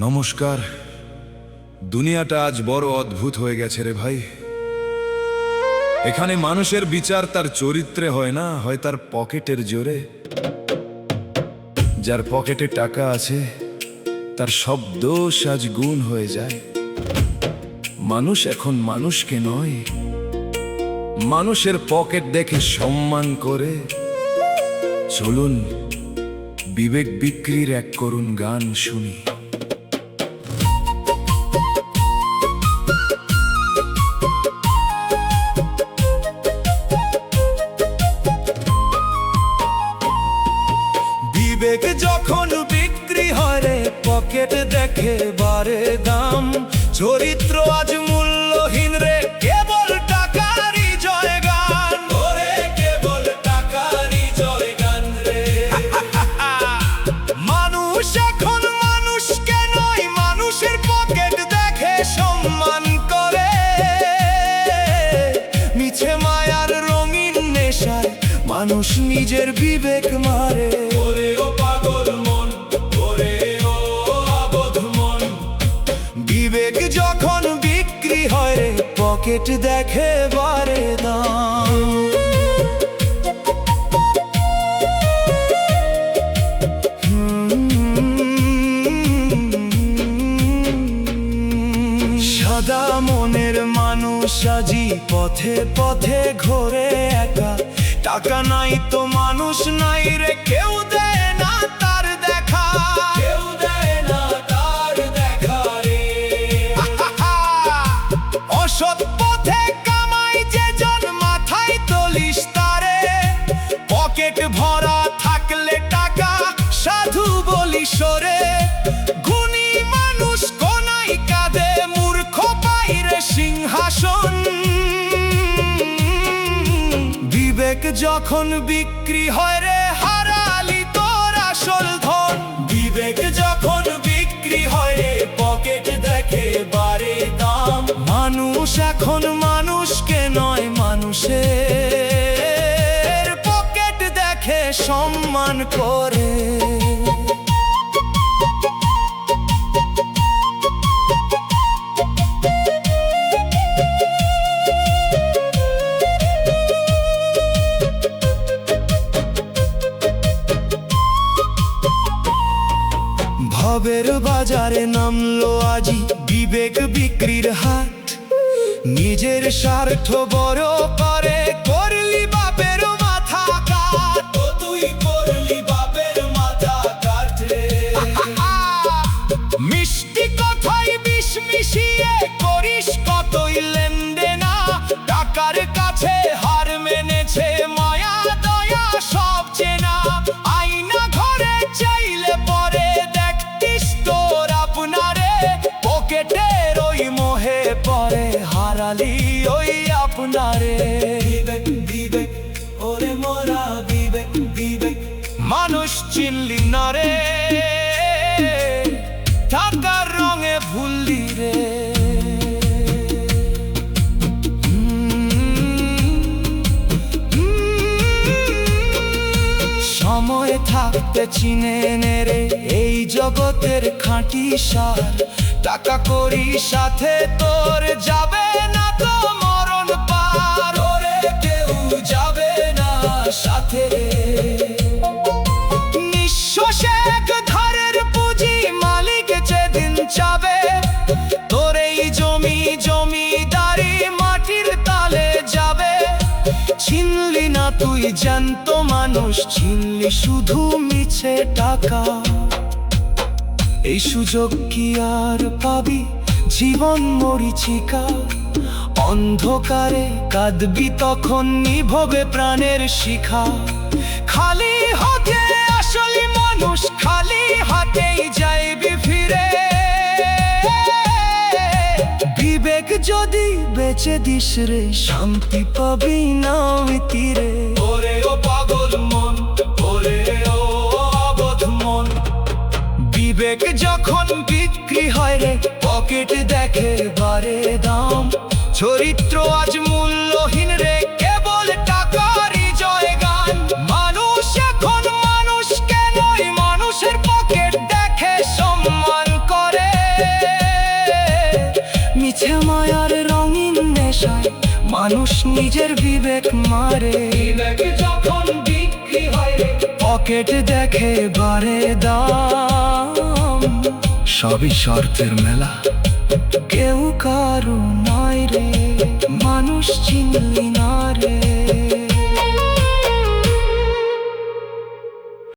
নমস্কার। দুনিয়াটা আজ বড় অদ্ভুত হয়ে গেছে রে ভাই। এখানে মানুষের বিচার তার চরিত্রে হয় না, হয় তার পকেটের জোরে। যার পকেটে টাকা আছে তার সব দোষ আজ গুণ হয়ে যায়। মানুষ এখন মানুষকে নয়, মানুষের পকেট দেখে সম্মান করে। চলুন বিবেক বিক্রির এক করুণ গান শুনি। বিবেক যখন বিক্রি হয় রে, পকেট দেখে বারে দাম। চরিত্র আজ মূল্যহীন রে, কেবল টাকারই জয়গান। ওরে কেবল টাকারই জয়গান রে। মানুষ এখন মানুষকে নয়, মানুষের পকেট দেখে সম্মান করে। মিছে মায়ার রঙিন নেশায় মানুষ নিজের বিবেক মারে। ওরে ও পাগল মন, ওরে ও অবোধ মন। বিবেক যখন বিক্রি হয় রে, পকেট দেখে বারে দাম। সাদা মনের মানুষ আজি পথে পথে ঘোরে একা। টাকা নাই তো মানুষ নাই রে, কেউ দেয় না তার দেখা। কেউ দেয় না তার দেখা রে। অসৎ পথে কামাই যে জন, মাথায় তলিস তারে। পকেট ভরা থাকলে টাকা সাধু বলি সরে। গুণী মানুষ কোনাই কাঁদে, মূর্খ পাইরে সিংহাসন। বিবেক যখন বিক্রি হয় রে, হারালি তোর আসল ধন। বিবেক যখন বিক্রি হয় রে, পকেট দেখে বারে দাম। মানুষ এখন মানুষকে নয়, মানুষের পকেট দেখে সম্মান করে। ভাবের বাজারে নামলো আজি বিবেক বিক্রির হাট। নিজের স্বার্থ বড় করে করলি বাপের মাথা কাট। তুই করলি বাপের মাথা কাট রে। মিষ্টি কথাই বিষ মিশিয়ে করিস কতই লেনদেনা। টাকার কাছে হার মেনেছে মায়া দয়া সব চেনা। আয়না ঘরে চাইলে পরে তোর আপনারে। পকেটের ওই মোহে পরে হারালি ওই আপনারে। বিবেক বিবেক ওরে মোরা বিবেক বিবেক। মানুষ চিনলি না রে, টাকার রঙে ভুললি রে। সময় থাকতে চিনে নে রে এই জগতের খাঁটি সার। টাকা করি সাথে তোর যাবে না তো মরণ পার। ওরে কেউ যাবে না সাথে রে। নিঃশ্বাসে এক ধারের পুঁজি মালিক যেদিন যাবে। তোর এই জমি জমিদারি মাটির তালে যাবে। চিনলি না তুই জ্যান্ত মানুষ, চিনলি শুধু মিছে টাকা। এই সুযোগ কি আর পাবি, জীবন মরিচিকা। অন্ধকারে কাঁদবি তখন নিভবে প্রাণের শিখা। খালি হাতে আসলে মানুষ, খালি হাতেই যাইবি ফিরে। বিবেক যদি বেচে দিস রে, শান্তি পাবি না ওই তীরে। ওরে ও পাগল মন, ওরে ও অবোধ মন। বিবেক যখন বিক্রি হয় রে, পকেট দেখে বারে দাম। চরিত্র আজ মূল্যহীন রে, কেবল টাকারই জয়গান। মানুষ এখন মানুষকে নয়, মানুষের পকেট দেখে সম্মান করে। মানুষ নিজের বিবেক মারে, বিবেক যখন বিক্রি হয় রে, পকেট দেখে বাড়ে দাম। সবই শর্তের মেলা, কেউ কারু নয় রে, মানুষ চিনলি না রে।